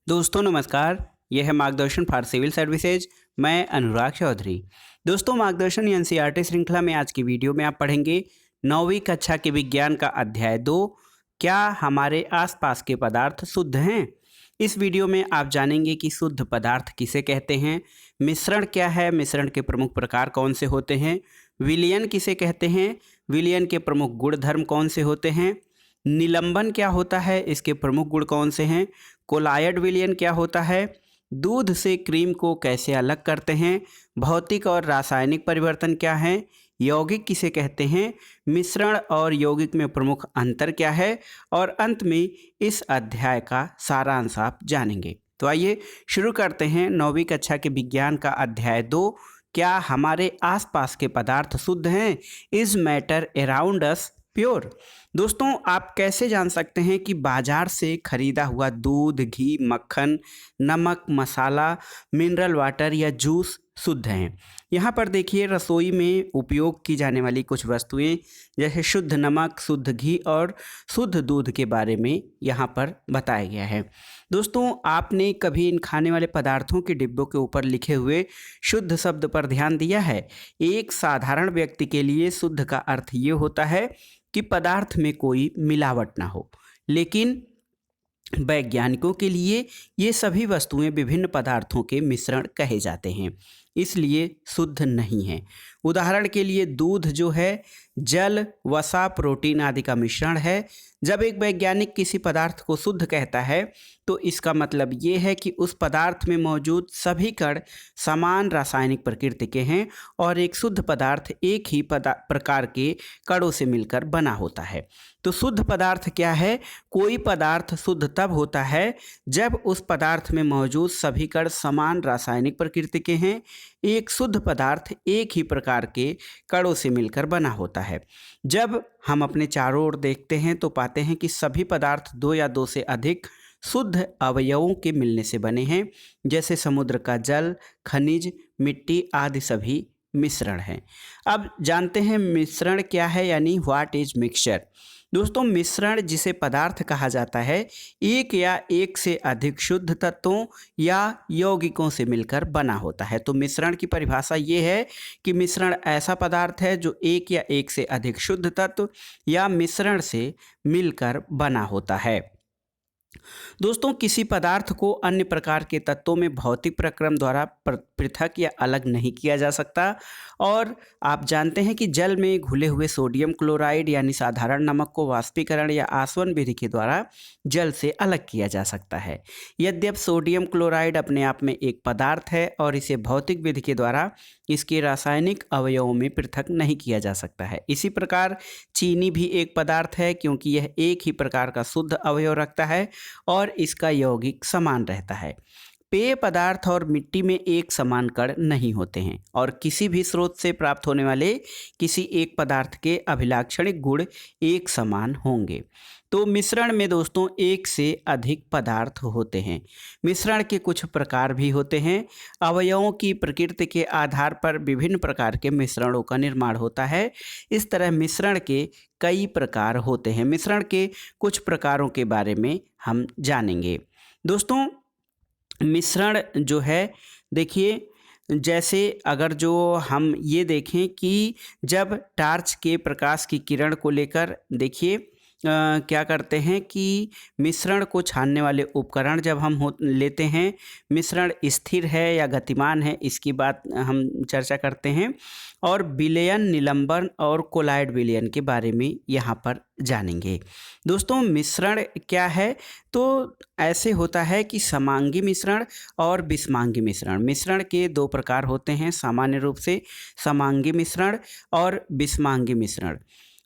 दोस्तों नमस्कार। यह है मार्गदर्शन फॉर सिविल सर्विसेज। मैं अनुराग चौधरी। दोस्तों मार्गदर्शन एनसीईआरटी श्रृंखला में आज की वीडियो में आप पढ़ेंगे 9वीं कक्षा के विज्ञान का अध्याय 2, क्या हमारे आसपास के पदार्थ शुद्ध हैं। इस वीडियो में आप जानेंगे कि शुद्ध पदार्थ किसे कहते हैं, मिश्रण क्या है, मिश्रण के प्रमुख प्रकार कौन से होते हैं, विलयन किसे कहते हैं, विलयन के प्रमुख गुण धर्म कौन से होते हैं, निलंबन क्या होता है, इसके प्रमुख गुण कौन से हैं, कोलायड विलयन क्या होता है, दूध से क्रीम को कैसे अलग करते हैं, भौतिक और रासायनिक परिवर्तन क्या है, यौगिक किसे कहते हैं, मिश्रण और यौगिक में प्रमुख अंतर क्या है, और अंत में इस अध्याय का सारांश आप जानेंगे। तो आइए शुरू करते हैं 9वीं कक्षा के विज्ञान का अध्याय 2, क्या हमारे आसपास के पदार्थ शुद्ध हैं, is matter around us pure. दोस्तों आप कैसे जान सकते हैं कि बाजार से खरीदा हुआ दूध, घी, मक्खन, नमक, मसाला, मिनरल वाटर या जूस शुद्ध हैं। यहाँ पर देखिए रसोई में उपयोग की जाने वाली कुछ वस्तुएं जैसे शुद्ध नमक, शुद्ध घी और शुद्ध दूध के बारे में यहाँ पर बताया गया है। दोस्तों आपने कभी इन खाने वाले पदार्थों के डिब्बों के ऊपर लिखे हुए शुद्ध शब्द पर ध्यान दिया है? एक साधारण व्यक्ति के लिए शुद्ध का अर्थ ये होता है कि पदार्थ में कोई मिलावट ना हो, लेकिन वैज्ञानिकों के लिए ये सभी वस्तुएं विभिन्न पदार्थों के मिश्रण कहे जाते हैं, इसलिए शुद्ध नहीं है। उदाहरण के लिए दूध जो है जल, वसा, प्रोटीन आदि का मिश्रण है। जब एक वैज्ञानिक किसी पदार्थ को शुद्ध कहता है तो इसका मतलब ये है कि उस पदार्थ में मौजूद सभी कण समान रासायनिक प्रकृति के हैं और एक शुद्ध पदार्थ एक ही प्रकार के कणों से मिलकर बना होता है। तो शुद्ध पदार्थ क्या है? कोई पदार्थ शुद्ध तब होता है जब उस पदार्थ में मौजूद सभी कण समान रासायनिक प्रकृति के हैं। एक शुद्ध पदार्थ एक ही प्रकार के कणों से मिलकर बना होता है। जब हम अपने चारों ओर देखते हैं तो पाते हैं कि सभी पदार्थ दो या दो से अधिक शुद्ध अवयवों के मिलने से बने हैं, जैसे समुद्र का जल, खनिज, मिट्टी आदि सभी मिश्रण हैं। अब जानते हैं मिश्रण क्या है, यानी व्हाट इज मिक्सचर। दोस्तों मिश्रण जिसे पदार्थ कहा जाता है एक या एक से अधिक शुद्ध तत्वों या यौगिकों से मिलकर बना होता है। तो मिश्रण की परिभाषा ये है कि मिश्रण ऐसा पदार्थ है जो एक या एक से अधिक शुद्ध तत्व या मिश्रण से मिलकर बना होता है। दोस्तों किसी पदार्थ को अन्य प्रकार के तत्वों में भौतिक प्रक्रम द्वारा पृथक या अलग नहीं किया जा सकता। और आप जानते हैं कि जल में घुले हुए सोडियम क्लोराइड यानी साधारण नमक को वाष्पीकरण या आसवन विधि के द्वारा जल से अलग किया जा सकता है। यद्यपि सोडियम क्लोराइड अपने आप में एक पदार्थ है और इसे भौतिक विधि के द्वारा इसके रासायनिक अवयवों में पृथक नहीं किया जा सकता है। इसी प्रकार चीनी भी एक पदार्थ है क्योंकि यह एक ही प्रकार का शुद्ध अवयव रखता है और इसका यौगिक समान रहता है। पेय पदार्थ और मिट्टी में एक समान कण नहीं होते हैं और किसी भी स्रोत से प्राप्त होने वाले किसी एक पदार्थ के अभिलाक्षणिक गुण एक समान होंगे। तो मिश्रण में दोस्तों एक से अधिक पदार्थ होते हैं। मिश्रण के कुछ प्रकार भी होते हैं। अवयवों की प्रकृति के आधार पर विभिन्न प्रकार के मिश्रणों का निर्माण होता है। इस तरह मिश्रण के कई प्रकार होते हैं। मिश्रण के कुछ प्रकारों के बारे में हम जानेंगे। दोस्तों मिश्रण जो है देखिए, जैसे अगर जो हम ये देखें कि जब टार्च के प्रकाश की किरण को लेकर देखिए क्या करते हैं कि मिश्रण को छानने वाले उपकरण जब हम लेते हैं, मिश्रण स्थिर है या गतिमान है इसकी बात हम चर्चा करते हैं। और विलयन, निलंबन और कोलायड विलयन के बारे में यहाँ पर जानेंगे। दोस्तों मिश्रण क्या है? तो ऐसे होता है कि समांगी मिश्रण और विषमांगी मिश्रण। मिश्रण के दो प्रकार होते हैं सामान्य रूप से, समांगी मिश्रण और विषमांगी मिश्रण।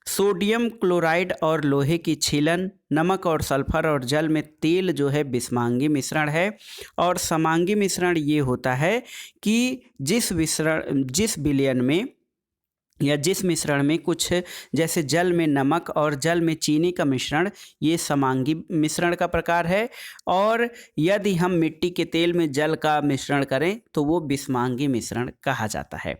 सोडियम क्लोराइड और लोहे की छीलन, नमक और सल्फर और जल में तेल जो है विषमांगी मिश्रण है। और समांगी मिश्रण ये होता है कि जिस विलयन में या जिस मिश्रण में कुछ जैसे जल में नमक और जल में चीनी का मिश्रण, ये समांगी मिश्रण का प्रकार है। और यदि हम मिट्टी के तेल में जल का मिश्रण करें तो वो विषमांगी मिश्रण कहा जाता है।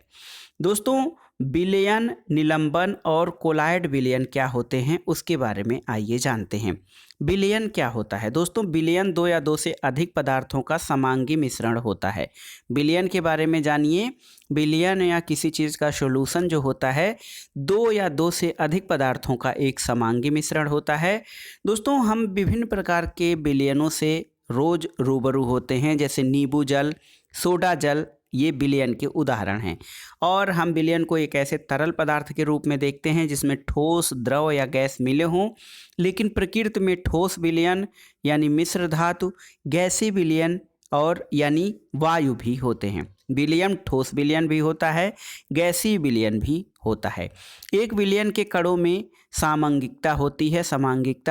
दोस्तों विलयन, निलंबन और कोलायड विलयन क्या होते हैं उसके बारे में आइए जानते हैं। विलयन क्या होता है दोस्तों? विलयन दो या दो से अधिक पदार्थों का समांगी मिश्रण होता है। विलयन के बारे में जानिए। विलयन या किसी चीज़ का सॉल्यूशन जो होता है, दो या दो से अधिक पदार्थों का एक समांगी मिश्रण होता है। दोस्तों, हम विभिन्न प्रकार के विलयनों से रोज रूबरू होते हैं, जैसे नींबू जल, सोडा जल, ये विलयन के उदाहरण हैं। और हम विलयन को एक ऐसे तरल पदार्थ के रूप में देखते हैं जिसमें ठोस, द्रव या गैस मिले हों। लेकिन प्रकृति में ठोस विलयन यानी मिश्र धातु, गैसीय विलयन और यानी वायु भी होते हैं। विलयन ठोस विलयन भी होता है, गैसीय विलयन भी होता है। एक विलयन के कणों में समांगिकता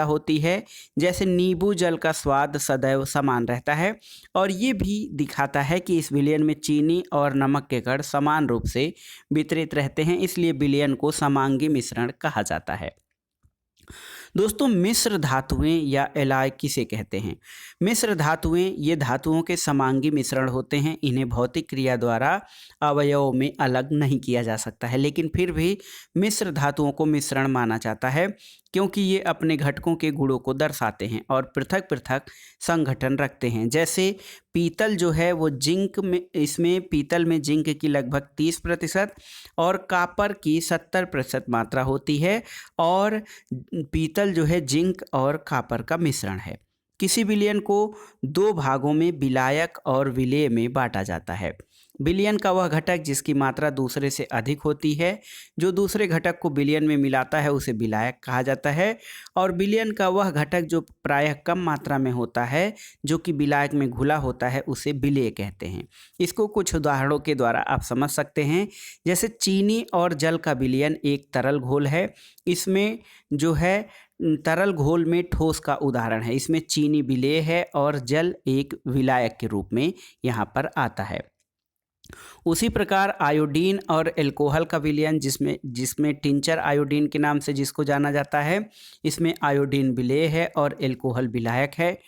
होती है। जैसे नींबू जल का स्वाद सदैव समान रहता है, और ये भी दिखाता है कि इस विलयन में चीनी और नमक के कण समान रूप से वितरित रहते हैं, इसलिए विलयन को समांगी मिश्रण कहा जाता है। दोस्तों, मिश्र धातुएं या एलॉय किसे कहते हैं? मिश्र धातुएं ये धातुओं के समांगी मिश्रण होते हैं। इन्हें भौतिक क्रिया द्वारा अवयवों में अलग नहीं किया जा सकता है, लेकिन फिर भी मिश्र धातुओं को मिश्रण माना जाता है, क्योंकि ये अपने घटकों के गुणों को दर्शाते हैं और पृथक पृथक संगठन रखते हैं। जैसे पीतल जो है वो जिंक में, इसमें पीतल में जिंक की लगभग 30% और कॉपर की 70% मात्रा होती है, और पीतल जो है जिंक और कॉपर का मिश्रण है। किसी विलयन को दो भागों में विलायक और विलेय में बांटा जाता है। विलयन का वह घटक जिसकी मात्रा दूसरे से अधिक होती है, जो दूसरे घटक को विलयन में मिलाता है उसे विलायक कहा जाता है। और विलयन का वह घटक जो प्रायः कम मात्रा में होता है, जो कि विलायक में घुला होता है, उसे विलेय कहते हैं। इसको कुछ उदाहरणों के द्वारा आप समझ सकते हैं। जैसे चीनी और जल का विलयन एक तरल घोल है। इसमें जो है तरल घोल में ठोस का उदाहरण है। इसमें चीनी विलेय है और जल एक विलायक के रूप में यहाँ पर आता है। उसी प्रकार आयोडीन और एल्कोहल का विलयन, जिसमें टिंचर आयोडीन के नाम से जिसको जाना जाता है, इसमें आयोडीन विलेय है और एल्कोहल विलायक है।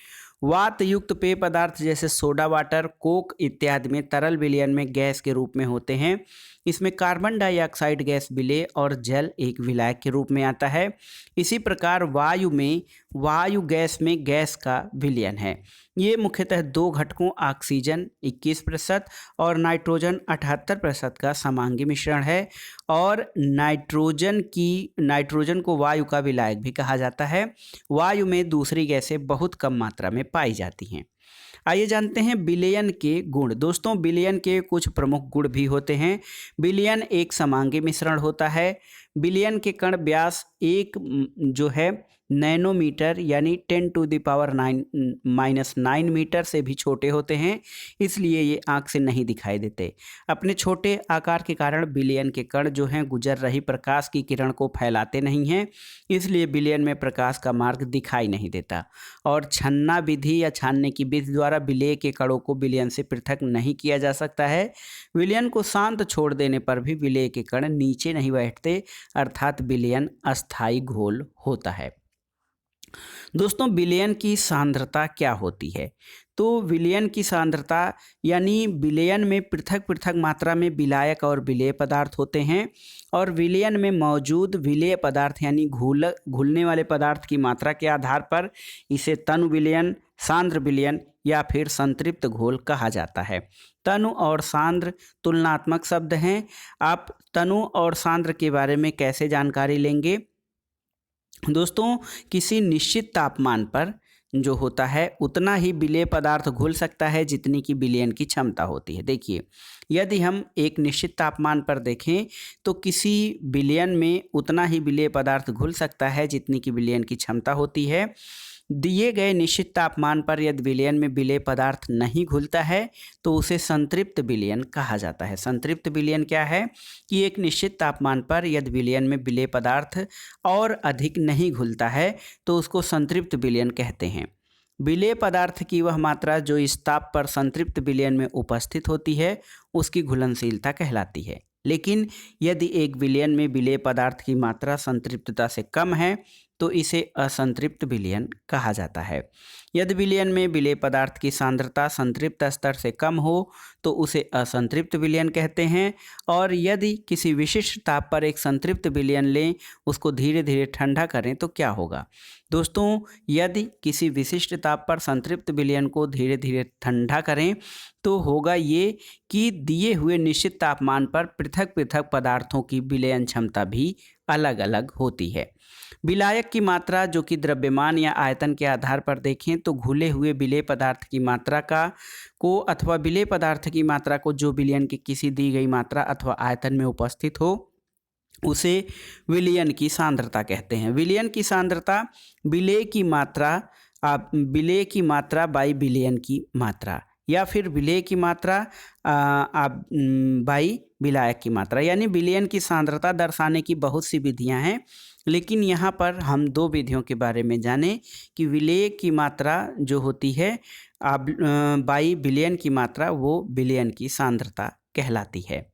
वात युक्त पेय पदार्थ जैसे सोडा वाटर, कोक इत्यादि में तरल विलयन में गैस के रूप में होते हैं। इसमें कार्बन डाइऑक्साइड गैस विलेय और जल एक विलायक के रूप में आता है। इसी प्रकार वायु गैस में गैस का विलयन है। ये मुख्यतः दो घटकों ऑक्सीजन 21% और नाइट्रोजन 78% का समांगी मिश्रण है, और नाइट्रोजन को वायु का विलायक भी कहा जाता है। वायु में दूसरी गैसें बहुत कम मात्रा में पाई जाती हैं। आइए जानते हैं विलयन के गुण। दोस्तों, विलयन के कुछ प्रमुख गुण भी होते हैं। विलयन एक समांगी मिश्रण होता है। विलयन के कण व्यास जो है नैनोमीटर यानी 10⁻⁹ मीटर से भी छोटे होते हैं, इसलिए ये आँख से नहीं दिखाई देते। अपने छोटे आकार के कारण विलयन के कण जो हैं गुजर रही प्रकाश की किरण को फैलाते नहीं हैं, इसलिए विलयन में प्रकाश का मार्ग दिखाई नहीं देता। और छन्ना विधि या छानने की विधि द्वारा विलेय के कणों को विलयन से पृथक नहीं किया जा सकता है। विलयन को शांत छोड़ देने पर भी विलेय के कण नीचे नहीं बैठते, अर्थात विलयन अस्थायी घोल होता है। दोस्तों, विलयन की सांद्रता क्या होती है? तो विलयन की सांद्रता यानी विलयन में पृथक पृथक मात्रा में विलायक और विलेय पदार्थ होते हैं, और विलयन में मौजूद विलेय पदार्थ यानी घुलने वाले पदार्थ की मात्रा के आधार पर इसे तनु विलयन, सांद्र विलयन या फिर संतृप्त घोल कहा जाता है। तनु और सांद्र तुलनात्मक शब्द हैं। आप तनु और सांद्र के बारे में कैसे जानकारी लेंगे? दोस्तों, किसी निश्चित तापमान पर जो होता है उतना ही विलेय पदार्थ घुल सकता है जितनी की विलयन की क्षमता होती है। देखिए, यदि हम एक निश्चित तापमान पर देखें तो किसी विलयन में उतना ही विलेय पदार्थ घुल सकता है जितनी की विलयन की क्षमता होती है। दिए गए निश्चित तापमान पर यदि विलयन में विलेय पदार्थ नहीं घुलता है तो उसे संतृप्त विलयन कहा जाता है। संतृप्त विलयन क्या है कि एक निश्चित तापमान पर यदि विलयन में विलेय पदार्थ और अधिक नहीं घुलता है तो उसको संतृप्त विलयन कहते हैं। विलेय पदार्थ की वह मात्रा जो इस ताप पर संतृप्त विलयन में उपस्थित होती है उसकी घुलनशीलता कहलाती है। लेकिन यदि एक विलयन में विलेय पदार्थ की मात्रा संतृप्तता से कम है तो इसे असंतृप्त विलयन कहा जाता है। यदि विलयन में विलेय पदार्थ की सांद्रता संतृप्त स्तर से कम हो तो उसे असंतृप्त विलयन कहते हैं। और यदि किसी विशिष्ट ताप पर एक संतृप्त विलयन लें, उसको धीरे धीरे ठंडा करें तो क्या होगा? दोस्तों, यदि किसी विशिष्ट ताप पर संतृप्त विलयन को धीरे धीरे ठंडा करें तो होगा ये कि दिए हुए निश्चित तापमान पर पृथक पृथक पदार्थों की विलयन क्षमता भी अलग अलग होती है। विलायक की मात्रा जो कि द्रव्यमान या आयतन के आधार पर देखें तो घुले हुए विलेय पदार्थ की मात्रा को अथवा विलेय पदार्थ की मात्रा को जो विलयन की किसी दी गई मात्रा अथवा आयतन में उपस्थित हो उसे विलयन की सांद्रता कहते हैं। विलयन की सांद्रता विलेय की मात्रा बाई विलयन की मात्रा या फिर विलेय की मात्रा बाई विलायक की मात्रा, यानी विलयन की सांद्रता दर्शाने की बहुत सी विधियां हैं, लेकिन यहाँ पर हम दो विधियों के बारे में जानें कि विलेय की मात्रा जो होती है बाई विलयन की मात्रा वो विलयन की सांद्रता कहलाती है।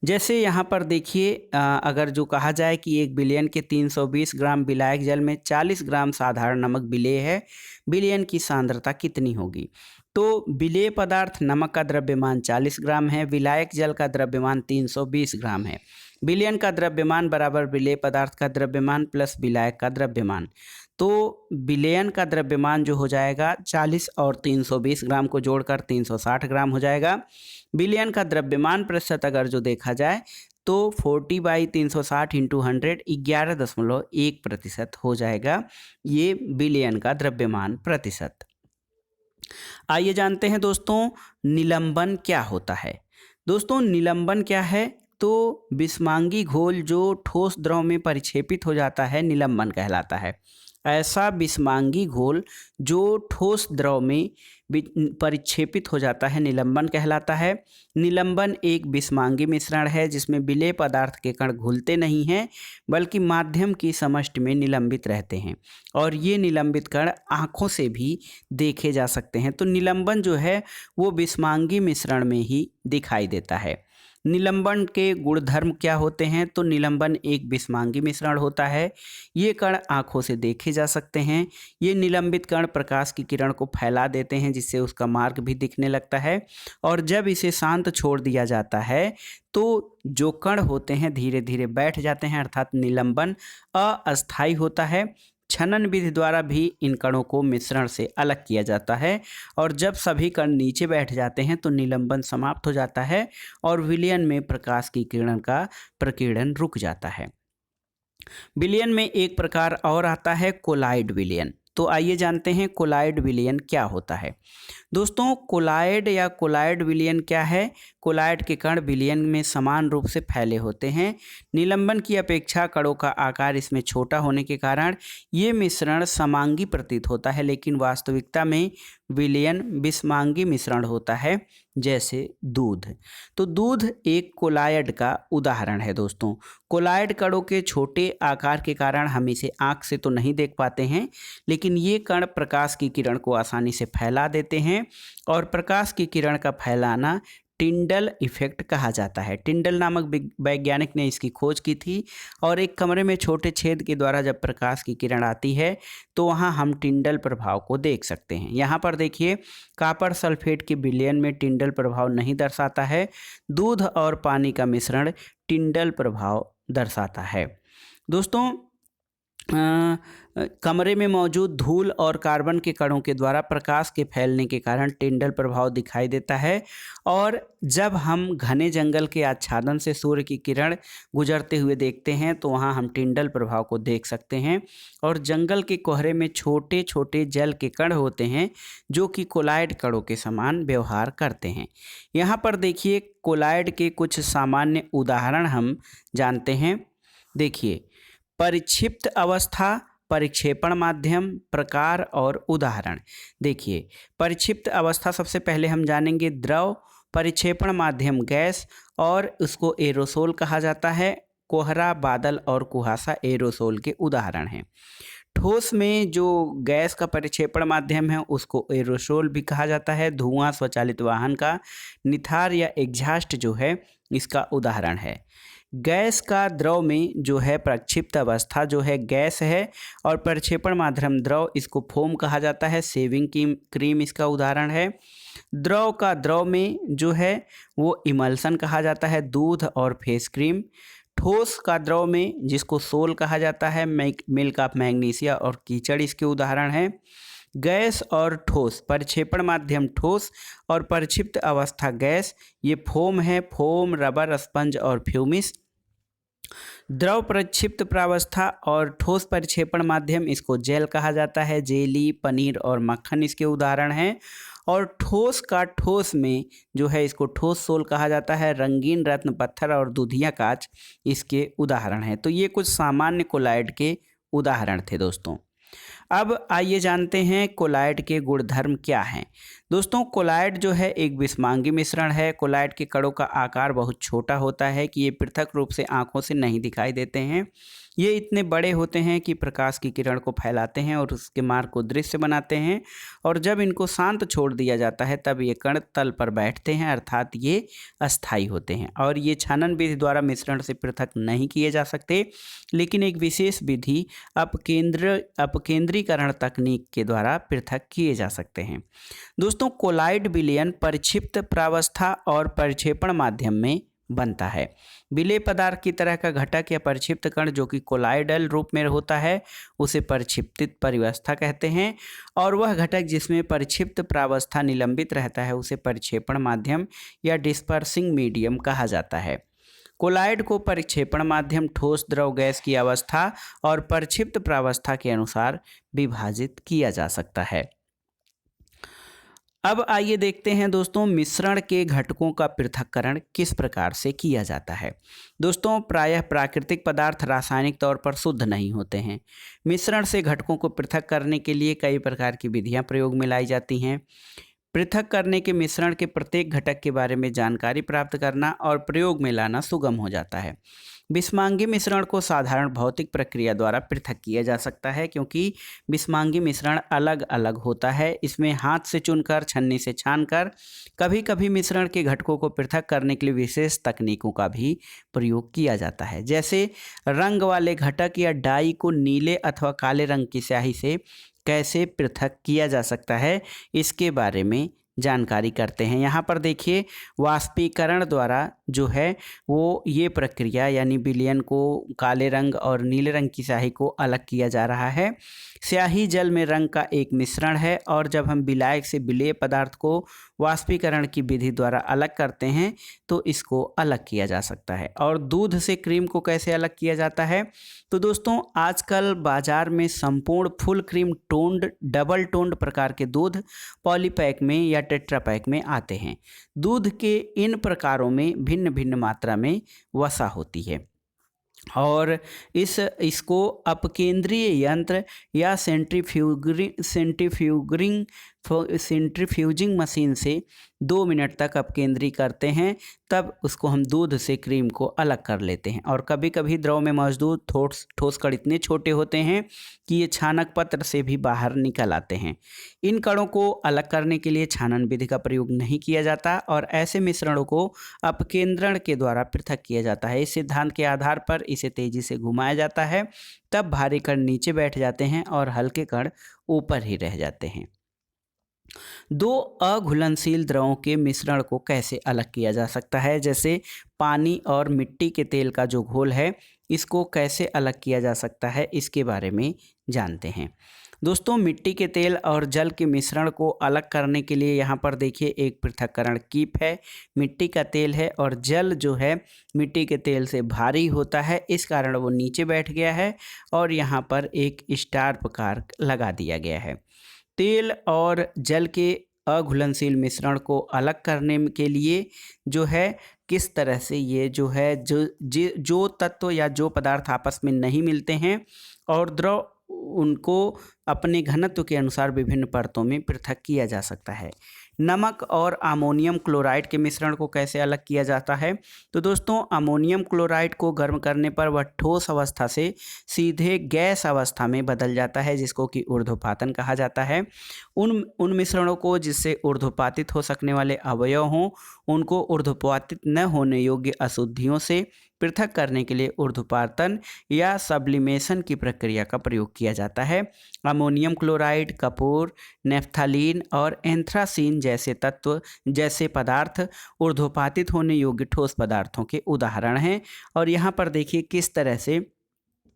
जैसे यहाँ पर देखिए, अगर जो कहा जाए कि एक विलयन के 320 ग्राम विलायक जल में 40 ग्राम साधारण नमक विलेय है, विलयन की सांद्रता कितनी होगी? तो विलेय पदार्थ नमक का द्रव्यमान 40 ग्राम है, विलायक जल का द्रव्यमान 320 ग्राम है। विलयन का द्रव्यमान बराबर विलेय पदार्थ का द्रव्यमान प्लस विलायक का द्रव्यमान। तो विलयन का द्रव्यमान जो हो जाएगा 40 और 320 ग्राम को जोड़कर 360 ग्राम हो जाएगा। विलयन का द्रव्यमान प्रतिशत अगर जो देखा जाए तो 40/360 इंटू 100 11.1% हो जाएगा ये विलयन का द्रव्यमान प्रतिशत। आइए जानते हैं दोस्तों, निलंबन क्या होता है। दोस्तों, निलंबन क्या है? तो बिस्मांगी घोल जो ठोस द्रव में परिक्षेपित हो जाता है निलंबन कहलाता है। ऐसा बिस्मांगी घोल जो ठोस द्रव में परिक्षेपित हो जाता है निलंबन कहलाता है। निलंबन एक बिस्मांगी मिश्रण है जिसमें विलेय पदार्थ के कण घुलते नहीं हैं बल्कि माध्यम की समष्टि में निलंबित रहते हैं और ये निलंबित कण आँखों से भी देखे जा सकते हैं। तो निलंबन जो है वो बिस्मांगी मिश्रण में ही दिखाई देता है। निलंबन के गुणधर्म क्या होते हैं? तो निलंबन एक बिस्मांगी मिश्रण होता है। ये कण आँखों से देखे जा सकते हैं। ये निलंबित कण प्रकाश की किरण को फैला देते हैं जिससे उसका मार्ग भी दिखने लगता है और जब इसे शांत छोड़ दिया जाता है तो जो कण होते हैं धीरे धीरे बैठ जाते हैं, अर्थात निलंबन अस्थायी होता है। छनन विधि द्वारा भी इन कणों को मिश्रण से अलग किया जाता है और जब सभी कण नीचे बैठ जाते हैं तो निलंबन समाप्त हो जाता है और विलयन में प्रकाश की किरण का प्रकीर्णन रुक जाता है। विलयन में एक प्रकार और आता है कोलाइड विलयन। तो आइए जानते हैं कोलाइड विलयन क्या होता है। दोस्तों, कोलाइड या कोलाइड विलयन क्या है? कोलाइड के कण विलयन में समान रूप से फैले होते हैं। निलंबन की अपेक्षा कणों का आकार इसमें छोटा होने के कारण ये मिश्रण समांगी प्रतीत होता है, लेकिन वास्तविकता में विलयन विषमांगी मिश्रण होता है, जैसे दूध। तो दूध एक कोलायड का उदाहरण है। दोस्तों, कोलायड कणों के छोटे आकार के कारण हम इसे आँख से तो नहीं देख पाते हैं, लेकिन ये कण प्रकाश की किरण को आसानी से फैला देते हैं और प्रकाश की किरण का फैलाना टिंडल इफेक्ट कहा जाता है। टिंडल नामक वैज्ञानिक ने इसकी खोज की थी और एक कमरे में छोटे छेद के द्वारा जब प्रकाश की किरण आती है तो वहाँ हम टिंडल प्रभाव को देख सकते हैं। यहाँ पर देखिए, कॉपर सल्फेट के विलयन में टिंडल प्रभाव नहीं दर्शाता है। दूध और पानी का मिश्रण टिंडल प्रभाव दर्शाता है। दोस्तों, कमरे में मौजूद धूल और कार्बन के कणों के द्वारा प्रकाश के फैलने के कारण टिंडल प्रभाव दिखाई देता है और जब हम घने जंगल के आच्छादन से सूर्य की किरण गुजरते हुए देखते हैं तो वहाँ हम टिंडल प्रभाव को देख सकते हैं। और जंगल के कोहरे में छोटे छोटे जल के कण होते हैं जो कि कोलाइड कणों के समान व्यवहार करते हैं। यहाँ पर देखिए, कोलाइड के कुछ सामान्य उदाहरण हम जानते हैं। देखिए, परिक्षिप्त अवस्था, परिक्षेपण माध्यम, प्रकार और उदाहरण। देखिए, परिक्षिप्त अवस्था सबसे पहले हम जानेंगे द्रव, परिक्षेपण माध्यम गैस और उसको एरोसोल कहा जाता है। कोहरा, बादल और कुहासा एरोसोल के उदाहरण हैं। ठोस में जो गैस का परिक्षेपण माध्यम है उसको एरोसोल भी कहा जाता है। धुआं, स्वचालित वाहन का निथार या एग्जॉस्ट जो है इसका उदाहरण है। गैस का द्रव में जो है प्रक्षिप्त अवस्था जो है गैस है और प्रक्षेपण माध्यम द्रव इसको फोम कहा जाता है। सेविंग क्रीम इसका उदाहरण है। द्रव का द्रव में जो है वो इमल्सन कहा जाता है, दूध और फेस क्रीम। ठोस का द्रव में जिसको सोल कहा जाता है, मिल्क ऑफ मैग्नीशिया और कीचड़ इसके उदाहरण है। गैस और ठोस, प्रक्षेपण माध्यम ठोस और प्रक्षिप्त अवस्था गैस, ये फोम है, फोम, रबर, स्पंज और फ्यूमिस। द्रव प्रक्षिप्त प्रावस्था और ठोस प्रक्षेपण माध्यम इसको जेल कहा जाता है, जेली, पनीर और मक्खन इसके उदाहरण हैं। और ठोस का ठोस में जो है इसको ठोस सोल कहा जाता है, रंगीन रत्न पत्थर और दूधिया कांच इसके उदाहरण हैं। तो ये कुछ सामान्य कोलाइड के उदाहरण थे दोस्तों। अब आइए जानते हैं कोलाइड के गुणधर्म क्या हैं। दोस्तों कोलाइड जो है एक विषमांगी मिश्रण है। कोलाइड के कणों का आकार बहुत छोटा होता है कि ये पृथक रूप से आंखों से नहीं दिखाई देते हैं। ये इतने बड़े होते हैं कि प्रकाश की किरण को फैलाते हैं और उसके मार्ग को दृश्य बनाते हैं, और जब इनको शांत छोड़ दिया जाता है तब ये कण तल पर बैठते हैं, अर्थात ये अस्थायी होते हैं। और ये छानन विधि द्वारा मिश्रण से पृथक नहीं किए जा सकते, लेकिन एक विशेष विधि अपकेंद्रीकरण तकनीक के द्वारा पृथक किए जा सकते हैं। दोस्तों कोलाइड विलयन परिक्षिप्त प्रावस्था और प्रक्षेपण माध्यम में बनता है। विलेय पदार्थ की तरह का घटक या परिक्षिप्त कण जो कि कोलाइडल रूप में होता है उसे परिक्षिप्तित प्रावस्था कहते हैं, और वह घटक जिसमें परिक्षिप्त प्रावस्था निलंबित रहता है उसे परिक्षेपण माध्यम या डिस्पर्सिंग मीडियम कहा जाता है। कोलाइड को परिक्षेपण माध्यम, ठोस, द्रव, गैस की अवस्था और परिक्षिप्त प्रावस्था के अनुसार विभाजित किया जा सकता है। अब आइए देखते हैं दोस्तों मिश्रण के घटकों का पृथक्करण किस प्रकार से किया जाता है। दोस्तों प्रायः प्राकृतिक पदार्थ रासायनिक तौर पर शुद्ध नहीं होते हैं। मिश्रण से घटकों को पृथक करने के लिए कई प्रकार की विधियां प्रयोग में लाई जाती हैं। पृथक करने के मिश्रण के प्रत्येक घटक के बारे में जानकारी प्राप्त करना और प्रयोग में लाना सुगम हो जाता है। विषमांगी मिश्रण को साधारण भौतिक प्रक्रिया द्वारा पृथक किया जा सकता है, क्योंकि विषमांगी मिश्रण अलग अलग होता है। इसमें हाथ से चुनकर, छन्नी से छानकर, कभी कभी मिश्रण के घटकों को पृथक करने के लिए विशेष तकनीकों का भी प्रयोग किया जाता है। जैसे रंग वाले घटक या डाई को नीले अथवा काले रंग की स्याही से कैसे पृथक किया जा सकता है, इसके बारे में जानकारी करते हैं। यहाँ पर देखिए वाष्पीकरण द्वारा जो है वो ये प्रक्रिया यानी विलयन को काले रंग और नीले रंग की स्याही को अलग किया जा रहा है। स्याही जल में रंग का एक मिश्रण है, और जब हम विलायक से विलेय पदार्थ को वाष्पीकरण की विधि द्वारा अलग करते हैं तो इसको अलग किया जा सकता है। और दूध से क्रीम को कैसे अलग किया जाता है, तो दोस्तों आजकल बाजार में संपूर्ण full cream toned, double toned प्रकार के दूध पॉलीपैक में या टेट्रा पैक में आते हैं। दूध के इन प्रकारों में भिन्न भिन्न मात्रा में वसा होती है, और इसको अपकेंद्रीय यंत्र या सेंट्रीफ्यूजिंग मशीन से 2 मिनट तक अपकेंद्री करते हैं, तब उसको हम दूध से क्रीम को अलग कर लेते हैं। और कभी कभी द्रव में मौजूद ठोस कण इतने छोटे होते हैं कि ये छानक पत्र से भी बाहर निकल आते हैं। इन कणों को अलग करने के लिए छानन विधि का प्रयोग नहीं किया जाता, और ऐसे मिश्रणों को अपकेंद्रण के द्वारा पृथक किया जाता है। इस सिद्धांत के आधार पर इसे तेजी से घुमाया जाता है, तब भारी कण नीचे बैठ जाते हैं और हल्के कण ऊपर ही रह जाते हैं। 2 अघुलनशील द्रवों के मिश्रण को कैसे अलग किया जा सकता है, जैसे पानी और मिट्टी के तेल का जो घोल है इसको कैसे अलग किया जा सकता है, इसके बारे में जानते हैं। दोस्तों मिट्टी के तेल और जल के मिश्रण को अलग करने के लिए यहाँ पर देखिए एक पृथक्करण कीप है। मिट्टी का तेल है और जल जो है मिट्टी के तेल से भारी होता है, इस कारण वो नीचे बैठ गया है और यहाँ पर एक स्टार प्रकार लगा दिया गया है। तेल और जल के अघुलनशील मिश्रण को अलग करने के लिए जो है किस तरह से ये जो है जो तत्व या जो पदार्थ आपस में नहीं मिलते हैं और द्रव उनको अपने घनत्व के अनुसार विभिन्न परतों में पृथक किया जा सकता है। नमक और अमोनियम क्लोराइड के मिश्रण को कैसे अलग किया जाता है, तो दोस्तों अमोनियम क्लोराइड को गर्म करने पर वह ठोस अवस्था से सीधे गैस अवस्था में बदल जाता है, जिसको कि ऊर्ध्वपातन कहा जाता है। उन मिश्रणों को जिससे ऊर्ध्वपातित हो सकने वाले अवयव हों उनको ऊर्ध्वपातित न होने योग्य अशुद्धियों से पृथक करने के लिए ऊर्ध्वपातन या सब्लिमेशन की प्रक्रिया का प्रयोग किया जाता है। अमोनियम क्लोराइड, कपूर, नेफ्थलीन और एंथ्रासीन जैसे पदार्थ ऊर्ध्वपातित होने योग्य ठोस पदार्थों के उदाहरण हैं। और यहाँ पर देखिए किस तरह से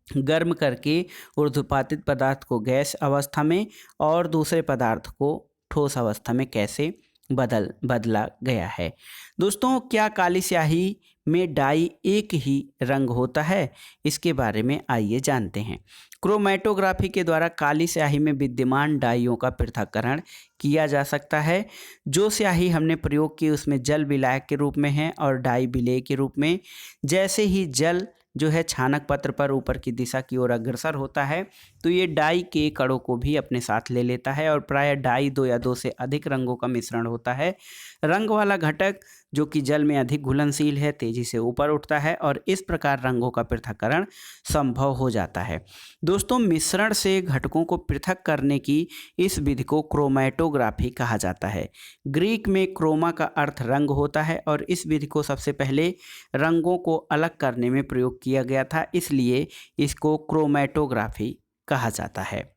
गर्म करके ऊर्ध्वपातित पदार्थ को गैस अवस्था में और दूसरे पदार्थ को ठोस अवस्था में कैसे बदला गया है। दोस्तों, क्या काली स्याही में डाई एक ही रंग होता है? इसके बारे में आइए जानते हैं। क्रोमैटोग्राफी के द्वारा काली स्याही में विद्यमान डाइयों का पृथक्करण किया जा सकता है। जो स्याही हमने प्रयोग की उसमें जल विलायक के रूप में है और डाई विलेय के रूप में। जैसे ही जल जो है छानक पत्र पर ऊपर की दिशा की ओर अग्रसर होता है तो ये डाई के कणों को भी अपने साथ ले लेता है और प्रायः डाई 2 या 2 से अधिक रंगों का मिश्रण होता है। रंग वाला घटक जो कि जल में अधिक घुलनशील है तेजी से ऊपर उठता है और इस प्रकार रंगों का पृथक्करण संभव हो जाता है। दोस्तों, मिश्रण से घटकों को पृथक करने की इस विधि को क्रोमैटोग्राफी कहा जाता है। ग्रीक में क्रोमा का अर्थ रंग होता है और इस विधि को सबसे पहले रंगों को अलग करने में प्रयोग किया गया था, इसलिए इसको क्रोमैटोग्राफी कहा जाता है।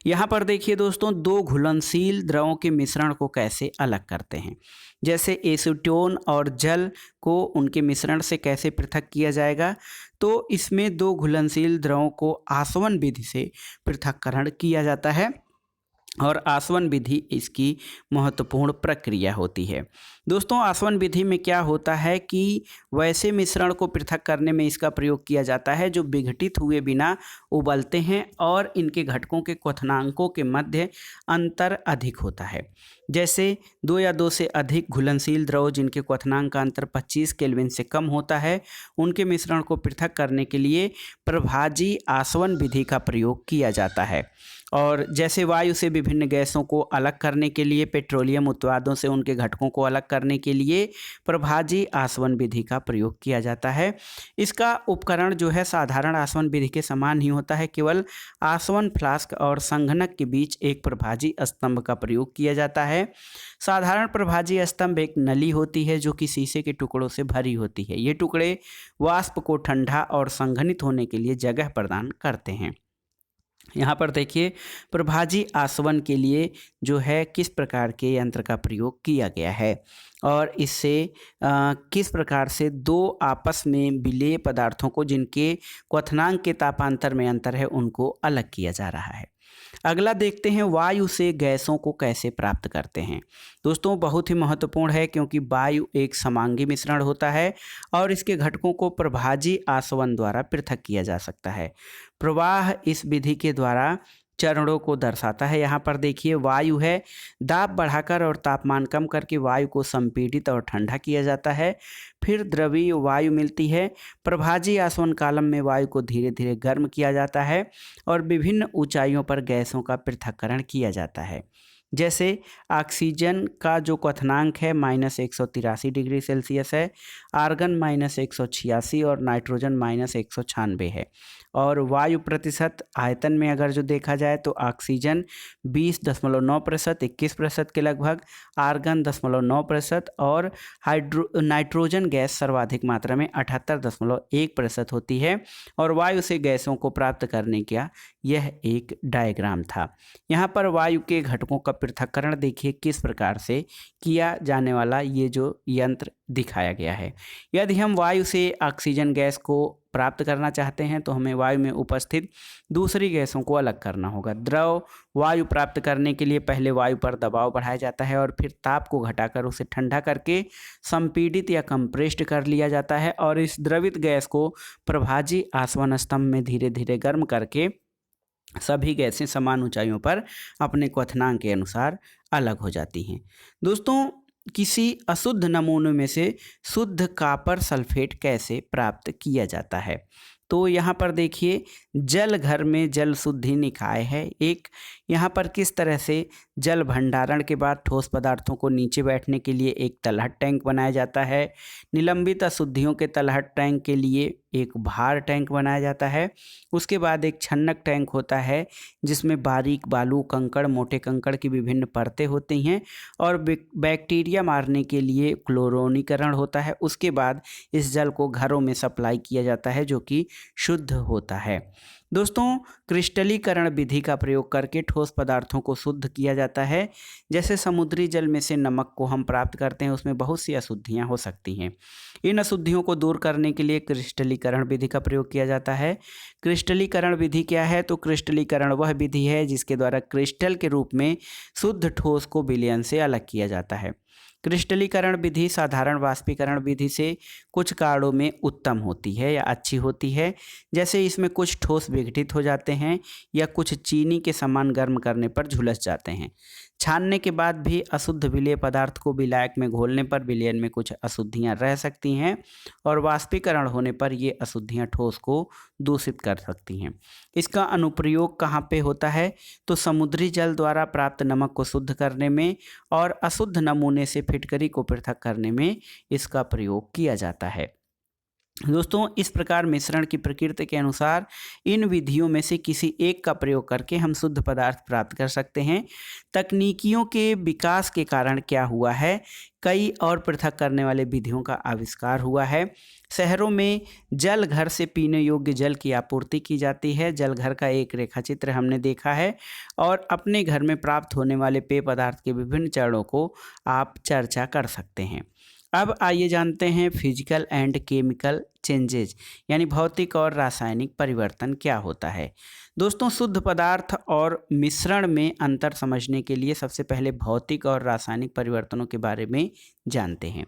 यहाँ पर देखिए दोस्तों, 2 घुलनशील द्रवों के मिश्रण को कैसे अलग करते हैं। जैसे एसीटोन और जल को उनके मिश्रण से कैसे पृथक किया जाएगा, तो इसमें 2 घुलनशील द्रवों को आसवन विधि से पृथक्करण किया जाता है और आसवन विधि इसकी महत्वपूर्ण प्रक्रिया होती है। दोस्तों, आसवन विधि में क्या होता है कि वैसे मिश्रण को पृथक करने में इसका प्रयोग किया जाता है जो विघटित हुए बिना उबलते हैं और इनके घटकों के क्वथनांकों के मध्य अंतर अधिक होता है। जैसे 2 या 2 से अधिक घुलनशील द्रव जिनके क्वथनांक का अंतर 25 केल्विन से कम होता है, उनके मिश्रण को पृथक करने के लिए प्रभाजी आसवन विधि का प्रयोग किया जाता है। और जैसे वायु से विभिन्न गैसों को अलग करने के लिए, पेट्रोलियम उत्पादों से उनके घटकों को अलग करने के लिए प्रभाजी आसवन विधि का प्रयोग किया जाता है। इसका उपकरण जो है साधारण आसवन विधि के समान ही होता है, केवल आसवन फ्लास्क और संघनक के बीच एक प्रभाजी स्तंभ का प्रयोग किया जाता है। साधारण प्रभाजी स्तंभ एक नली होती है जो कि शीशे के टुकड़ों से भरी होती है। ये टुकड़े वाष्प को ठंडा और संघनित होने के लिए जगह प्रदान करते हैं। यहाँ पर देखिए प्रभाजी आसवन के लिए जो है किस प्रकार के यंत्र का प्रयोग किया गया है और इससे किस प्रकार से 2 आपस में विलेय पदार्थों को जिनके क्वथनांक के तापांतर में अंतर है उनको अलग किया जा रहा है। अगला देखते हैं वायु से गैसों को कैसे प्राप्त करते हैं। दोस्तों, बहुत ही महत्वपूर्ण है क्योंकि वायु एक समांगी मिश्रण होता है और इसके घटकों को प्रभाजी आसवन द्वारा पृथक किया जा सकता है। प्रवाह इस विधि के द्वारा चरणों को दर्शाता है। यहाँ पर देखिए वायु है, दाब बढ़ाकर और तापमान कम करके वायु को संपीड़ित और ठंडा किया जाता है। फिर द्रवीय वायु मिलती है। प्रभाजी आसवन कालम में वायु को धीरे धीरे गर्म किया जाता है और विभिन्न ऊंचाइयों पर गैसों का पृथक्करण किया जाता है। जैसे ऑक्सीजन का जो क्वथनांक है -183 डिग्री सेल्सियस है, आर्गन -186 और नाइट्रोजन -196 है। और वायु प्रतिशत आयतन में अगर जो देखा जाए तो ऑक्सीजन 20.9%, 21% के लगभग, आर्गन 0.9% और नाइट्रोजन गैस सर्वाधिक मात्रा में 78.1% होती है। और वायु से गैसों को प्राप्त करने का यह एक डायग्राम था। यहाँ पर वायु के घटकों का पृथक्करण देखिए किस प्रकार से किया जाने वाला ये जो यंत्र दिखाया गया है। यदि हम वायु से ऑक्सीजन गैस को प्राप्त करना चाहते हैं तो हमें वायु में उपस्थित दूसरी गैसों को अलग करना होगा। द्रव वायु प्राप्त करने के लिए पहले वायु पर दबाव बढ़ाया जाता है और फिर ताप को घटाकर उसे ठंडा करके संपीड़ित या कंप्रेस्ड कर लिया जाता है और इस द्रवित गैस को प्रभाजी आसवन स्तंभ में धीरे धीरे गर्म करके सभी गैसें समान ऊंचाइयों पर अपने क्वथनांक के अनुसार अलग हो जाती हैं। दोस्तों, किसी अशुद्ध नमूने में से शुद्ध कॉपर सल्फेट कैसे प्राप्त किया जाता है, तो यहाँ पर देखिए जल घर में जल शुद्धि निकाय है। एक यहाँ पर किस तरह से जल भंडारण के बाद ठोस पदार्थों को नीचे बैठने के लिए एक तलहट टैंक बनाया जाता है। निलंबित अशुद्धियों के तलहट टैंक के लिए एक भार टैंक बनाया जाता है। उसके बाद एक छन्नक टैंक होता है जिसमें बारीक बालू, कंकड़, मोटे कंकड़ की विभिन्न परतें होती हैं और बैक्टीरिया मारने के लिए क्लोरोनीकरण होता है। उसके बाद इस जल को घरों में सप्लाई किया जाता है जो कि शुद्ध होता है। दोस्तों, क्रिस्टलीकरण विधि का प्रयोग करके ठोस पदार्थों को शुद्ध किया जाता है। जैसे समुद्री जल में से नमक को हम प्राप्त करते हैं, उसमें बहुत सी अशुद्धियां हो सकती हैं। इन अशुद्धियों को दूर करने के लिए क्रिस्टलीकरण विधि का प्रयोग किया जाता है। क्रिस्टलीकरण विधि क्या है? तो क्रिस्टलीकरण वह विधि है जिसके द्वारा क्रिस्टल के रूप में शुद्ध ठोस को विलयन से अलग किया जाता है। क्रिस्टलीकरण विधि साधारण वाष्पीकरण विधि से कुछ कारणों में उत्तम होती है या अच्छी होती है। जैसे इसमें कुछ ठोस विघटित हो जाते हैं या कुछ चीनी के समान गर्म करने पर झुलस जाते हैं। छानने के बाद भी अशुद्ध विलेय पदार्थ को विलायक में घोलने पर विलयन में कुछ अशुद्धियां रह सकती हैं और वाष्पीकरण होने पर ये अशुद्धियां ठोस को दूषित कर सकती हैं। इसका अनुप्रयोग कहाँ पे होता है? तो समुद्री जल द्वारा प्राप्त नमक को शुद्ध करने में और अशुद्ध नमूने से फिटकरी को पृथक करने में इसका प्रयोग किया जाता है। दोस्तों, इस प्रकार मिश्रण की प्रकृति के अनुसार इन विधियों में से किसी एक का प्रयोग करके हम शुद्ध पदार्थ प्राप्त कर सकते हैं। तकनीकियों के विकास के कारण क्या हुआ है? कई और पृथक करने वाले विधियों का आविष्कार हुआ है। शहरों में जल घर से पीने योग्य जल की आपूर्ति की जाती है। जल घर का एक रेखाचित्र हमने देखा है और अपने घर में प्राप्त होने वाले पेय पदार्थ के विभिन्न चरणों को आप चर्चा कर सकते हैं। अब आइए जानते हैं फिजिकल एंड केमिकल चेंजेज यानी भौतिक और रासायनिक परिवर्तन क्या होता है। दोस्तों, शुद्ध पदार्थ और मिश्रण में अंतर समझने के लिए सबसे पहले भौतिक और रासायनिक परिवर्तनों के बारे में जानते हैं।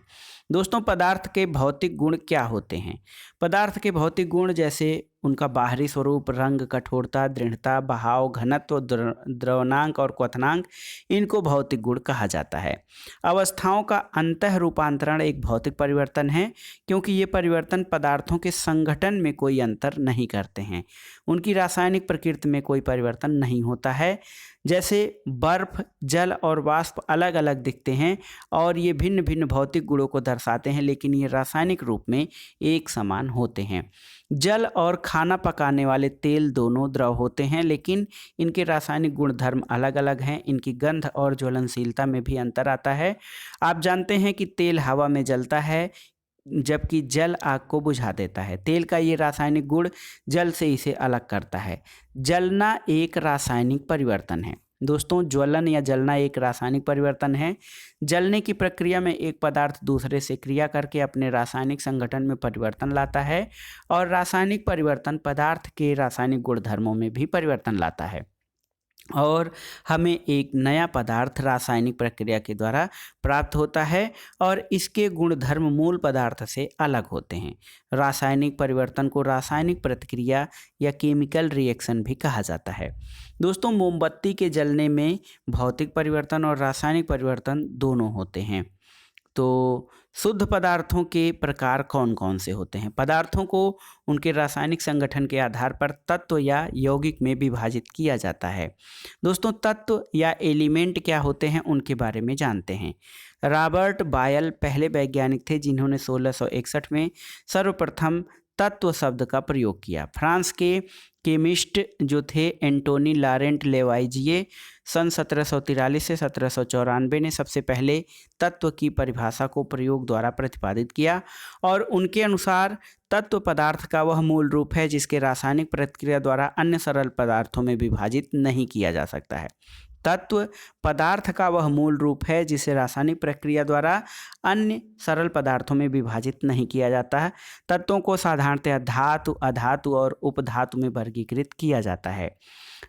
दोस्तों, पदार्थ के भौतिक गुण क्या होते हैं? पदार्थ के भौतिक गुण जैसे उनका बाहरी स्वरूप, रंग, कठोरता, दृढ़ता, बहाव, घनत्व, द्रवणांक और क्वथनांक, इनको भौतिक गुण कहा जाता है। अवस्थाओं का अंतः रूपांतरण एक भौतिक परिवर्तन है क्योंकि ये परिवर्तन पदार्थों के संगठन में कोई अंतर नहीं करते हैं। उनकी रासायनिक प्रकृति में कोई परिवर्तन नहीं होता है। जैसे बर्फ, जल और वाष्प अलग अलग दिखते हैं और ये भिन्न भिन्न भौतिक गुणों को दर्शाते हैं, लेकिन ये रासायनिक रूप में एक समान होते हैं। जल और खाना पकाने वाले तेल दोनों द्रव होते हैं, लेकिन इनके रासायनिक गुणधर्म अलग अलग हैं। इनकी गंध और ज्वलनशीलता में भी अंतर आता है। आप जानते हैं कि तेल हवा में जलता है जबकि जल आग को बुझा देता है। तेल का ये रासायनिक गुण जल से इसे अलग करता है। जलना एक रासायनिक परिवर्तन है। दोस्तों, ज्वलन या जलना एक रासायनिक परिवर्तन है। जलने की प्रक्रिया में एक पदार्थ दूसरे से क्रिया करके अपने रासायनिक संगठन में परिवर्तन लाता है और रासायनिक परिवर्तन पदार्थ के रासायनिक गुणधर्मों में भी परिवर्तन लाता है और हमें एक नया पदार्थ रासायनिक प्रक्रिया के द्वारा प्राप्त होता है और इसके गुणधर्म मूल पदार्थ से अलग होते हैं। रासायनिक परिवर्तन को रासायनिक प्रतिक्रिया या केमिकल रिएक्शन भी कहा जाता है। दोस्तों, मोमबत्ती के जलने में भौतिक परिवर्तन और रासायनिक परिवर्तन दोनों होते हैं। तो शुद्ध पदार्थों के प्रकार कौन कौन से होते हैं? पदार्थों को उनके रासायनिक संगठन के आधार पर तत्व या यौगिक में विभाजित किया जाता है। दोस्तों, तत्व या एलिमेंट क्या होते हैं उनके बारे में जानते हैं। रॉबर्ट बायल पहले वैज्ञानिक थे जिन्होंने 1661 में सर्वप्रथम तत्व शब्द का प्रयोग किया। फ्रांस के केमिस्ट जो थे एंटोनी लॉरेंट लेवाइजिए सन 1743 से 1794 ने सबसे पहले तत्व की परिभाषा को प्रयोग द्वारा प्रतिपादित किया और उनके अनुसार तत्व पदार्थ का वह मूल रूप है जिसके रासायनिक प्रतिक्रिया द्वारा अन्य सरल पदार्थों में विभाजित नहीं किया जा सकता है। तत्व पदार्थ का वह मूल रूप है जिसे रासायनिक प्रक्रिया द्वारा अन्य सरल पदार्थों में विभाजित नहीं किया जाता है। तत्वों को साधारणतः धातु, अधातु और उपधातु में वर्गीकृत किया जाता है।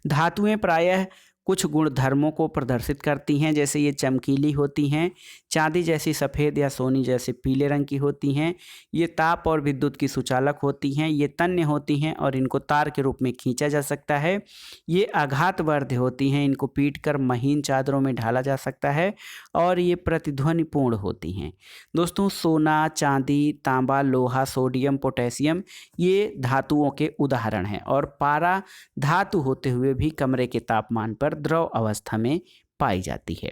धातुएं प्रायः कुछ गुणधर्मों को प्रदर्शित करती हैं, जैसे ये चमकीली होती हैं, चांदी जैसी सफ़ेद या सोनी जैसे पीले रंग की होती हैं, ये ताप और विद्युत की सुचालक होती हैं, ये तन्य होती हैं और इनको तार के रूप में खींचा जा सकता है, ये आघातवर्ध होती हैं, इनको पीटकर महीन चादरों में ढाला जा सकता है और ये प्रतिध्वनिपूर्ण होती हैं। दोस्तों सोना, चांदी, तांबा, लोहा, सोडियम, पोटेशियम ये धातुओं के उदाहरण हैं और पारा धातु होते हुए भी कमरे के तापमान पर द्रव अवस्था में पाई जाती है।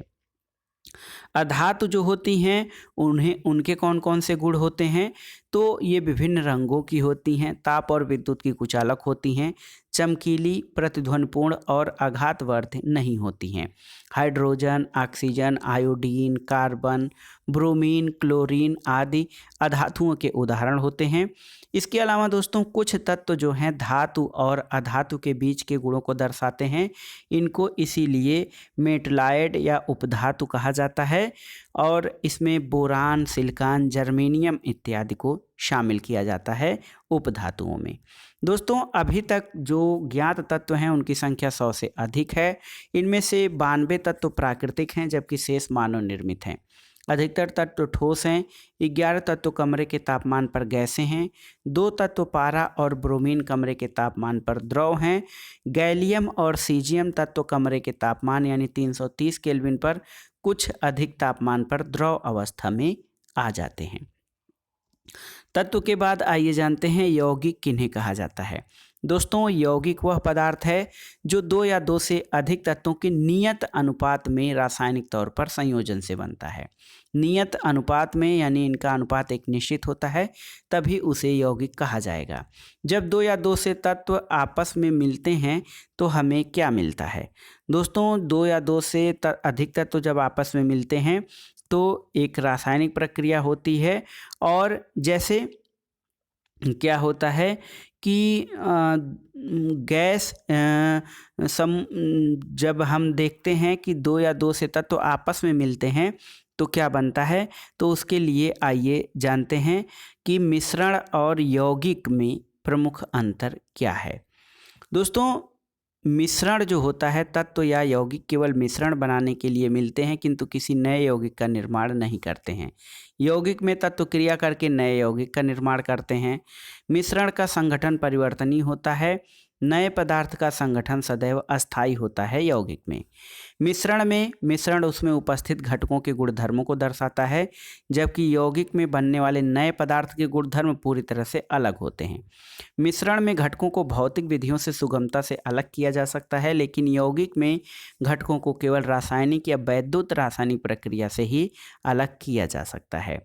अधातु जो होती हैं उनके कौन कौन से गुण होते हैं, तो ये विभिन्न रंगों की होती हैं, ताप और विद्युत की कुचालक होती हैं, चमकीली, प्रतिध्वनिपूर्ण और आघातवर्ध नहीं होती हैं। Hydrogen, oxygen, iodine, carbon, bromine, chlorine आदि अधातुओं के उदाहरण होते हैं। इसके अलावा दोस्तों कुछ तत्व जो हैं धातु और अधातु के बीच के गुणों को दर्शाते हैं, इनको इसीलिए मेटलाइड या उपधातु कहा जाता है और इसमें बोरान, सिलिकॉन, जर्मेनियम इत्यादि को शामिल किया जाता है उपधातुओं में। दोस्तों अभी तक जो ज्ञात तत्व हैं उनकी संख्या 100 से अधिक है। इनमें से 92 तत्व प्राकृतिक हैं जबकि शेष मानव निर्मित हैं। अधिकतर तत्व ठोस हैं, 11 तत्व कमरे के तापमान पर गैसें हैं, 2 तत्व पारा और ब्रोमीन कमरे के तापमान पर द्रव हैं, गैलियम और सीजियम तत्व कमरे के तापमान यानी 330 केल्विन पर कुछ अधिक तापमान पर द्रव अवस्था में आ जाते हैं। तत्व के बाद आइए जानते हैं यौगिक किन्हें कहा जाता है। दोस्तों यौगिक वह पदार्थ है जो 2 या 2 से अधिक तत्वों के नियत अनुपात में रासायनिक तौर पर संयोजन से बनता है। नियत अनुपात में यानी इनका अनुपात एक निश्चित होता है, तभी उसे यौगिक कहा जाएगा। जब 2 या 2 से तत्व आपस में मिलते हैं तो हमें क्या मिलता है? दोस्तों 2 या 2 से अधिक तत्व जब आपस में मिलते हैं तो एक रासायनिक प्रक्रिया होती है और जैसे क्या होता है कि गैस जब हम देखते हैं कि 2 या 2 से तत्व आपस में मिलते हैं तो क्या बनता है, तो उसके लिए आइए जानते हैं कि मिश्रण और यौगिक में प्रमुख अंतर क्या है। दोस्तों मिश्रण जो होता है, तत्व या यौगिक केवल मिश्रण बनाने के लिए मिलते हैं किंतु किसी नए यौगिक का निर्माण नहीं करते हैं। यौगिक में तत्व क्रिया करके नए यौगिक का निर्माण करते हैं। मिश्रण का संगठन परिवर्तनीय होता है, नए पदार्थ का संगठन सदैव अस्थायी होता है। यौगिक में मिश्रण उसमें उपस्थित घटकों के गुणधर्मों को दर्शाता है, जबकि यौगिक में बनने वाले नए पदार्थ के गुणधर्म पूरी तरह से अलग होते हैं। मिश्रण में घटकों को भौतिक विधियों से सुगमता से अलग किया जा सकता है, लेकिन यौगिक में घटकों को केवल रासायनिक या वैद्युत रासायनिक प्रक्रिया से ही अलग किया जा सकता है।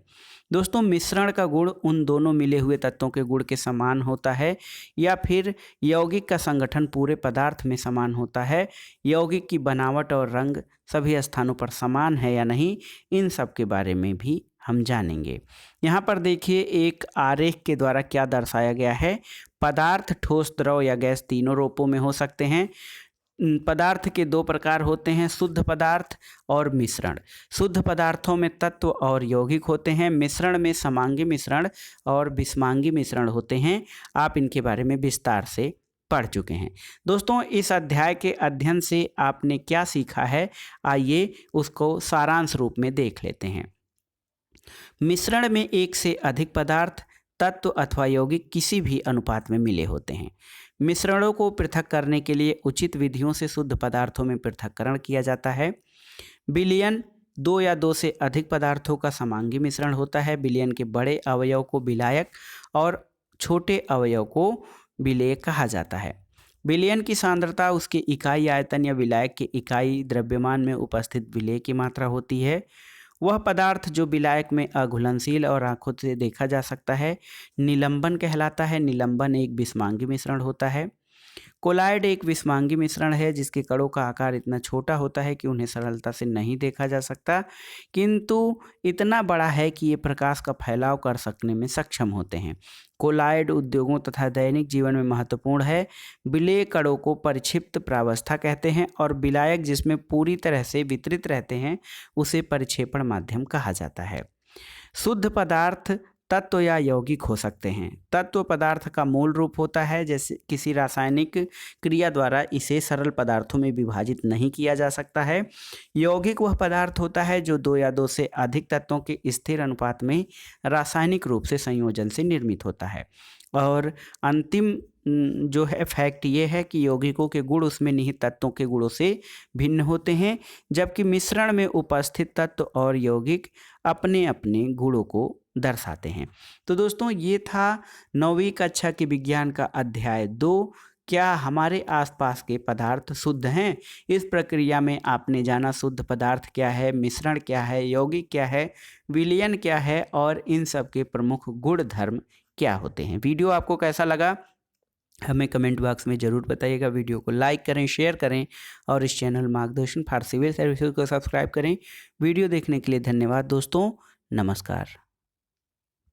दोस्तों मिश्रण का गुण उन दोनों मिले हुए तत्वों के गुण के समान होता है या फिर यौगिक का संगठन पूरे पदार्थ में समान होता है। यौगिक की बनावट और रंग सभी स्थानों पर समान है या नहीं, इन सब के बारे में भी हम जानेंगे। यहाँ पर देखिए एक आरेख के द्वारा क्या दर्शाया गया है। पदार्थ ठोस, द्रव या गैस तीनों रूपों में हो सकते हैं। पदार्थ के 2 प्रकार होते हैं, शुद्ध पदार्थ और मिश्रण। शुद्ध पदार्थों में तत्व और यौगिक होते हैं। मिश्रण में समांगी मिश्रण और विषमांगी मिश्रण होते हैं। आप इनके बारे में विस्तार से पढ़ चुके हैं। दोस्तों इस अध्याय के अध्ययन से आपने क्या सीखा है, आइए उसको सारांश रूप में देख लेते हैं। मिश्रण में 1 से अधिक पदार्थ, तत्व अथवा यौगिक किसी भी अनुपात में मिले होते हैं। मिश्रणों को पृथक करने के लिए उचित विधियों से शुद्ध पदार्थों में पृथक्करण किया जाता है। विलयन 2 या 2 से अधिक पदार्थों का समांगी मिश्रण होता है। विलयन के बड़े अवयव को विलायक और छोटे अवयव को विलेय कहा जाता है। विलयन की सांद्रता उसके इकाई आयतन या विलायक के इकाई द्रव्यमान में उपस्थित विलेय की मात्रा होती है। वह पदार्थ जो विलायक में अघुलनशील और आंखों से देखा जा सकता है निलंबन कहलाता है। निलंबन एक विषमांगी मिश्रण होता है। कोलाइड एक विषमांगी मिश्रण है जिसके कणों का आकार इतना छोटा होता है कि उन्हें सरलता से नहीं देखा जा सकता, किंतु इतना बड़ा है कि ये प्रकाश का फैलाव कर सकने में सक्षम होते हैं। कोलाइड उद्योगों तथा दैनिक जीवन में महत्वपूर्ण है। विलेय कणों को परिक्षिप्त प्रावस्था कहते हैं और विलायक जिसमें पूरी तरह से वितरित रहते हैं उसे परिक्षेपण माध्यम कहा जाता है। शुद्ध पदार्थ तत्व या यौगिक हो सकते हैं। तत्व पदार्थ का मूल रूप होता है, जैसे किसी रासायनिक क्रिया द्वारा इसे सरल पदार्थों में विभाजित नहीं किया जा सकता है। यौगिक वह पदार्थ होता है जो दो या दो से अधिक तत्वों के स्थिर अनुपात में रासायनिक रूप से संयोजन से निर्मित होता है। और अंतिम जो है फैक्ट ये है कि यौगिकों के गुण उसमें निहित तत्वों के गुणों से भिन्न होते हैं, जबकि मिश्रण में उपस्थित तत्व और यौगिक अपने अपने गुणों को दर्शाते हैं। तो दोस्तों ये था 9वीं कक्षा के विज्ञान का अध्याय 2, क्या हमारे आसपास के पदार्थ शुद्ध हैं। इस प्रक्रिया में आपने जाना शुद्ध पदार्थ क्या है, मिश्रण क्या है, यौगिक क्या है, विलयन क्या है और इन सब के प्रमुख गुण धर्म क्या होते हैं। वीडियो आपको कैसा लगा हमें कमेंट बॉक्स में ज़रूर बताइएगा। वीडियो को लाइक करें, शेयर करें और इस चैनल मार्गदर्शन फॉर सिविल सर्विसेज को सब्सक्राइब करें। वीडियो देखने के लिए धन्यवाद दोस्तों, नमस्कार।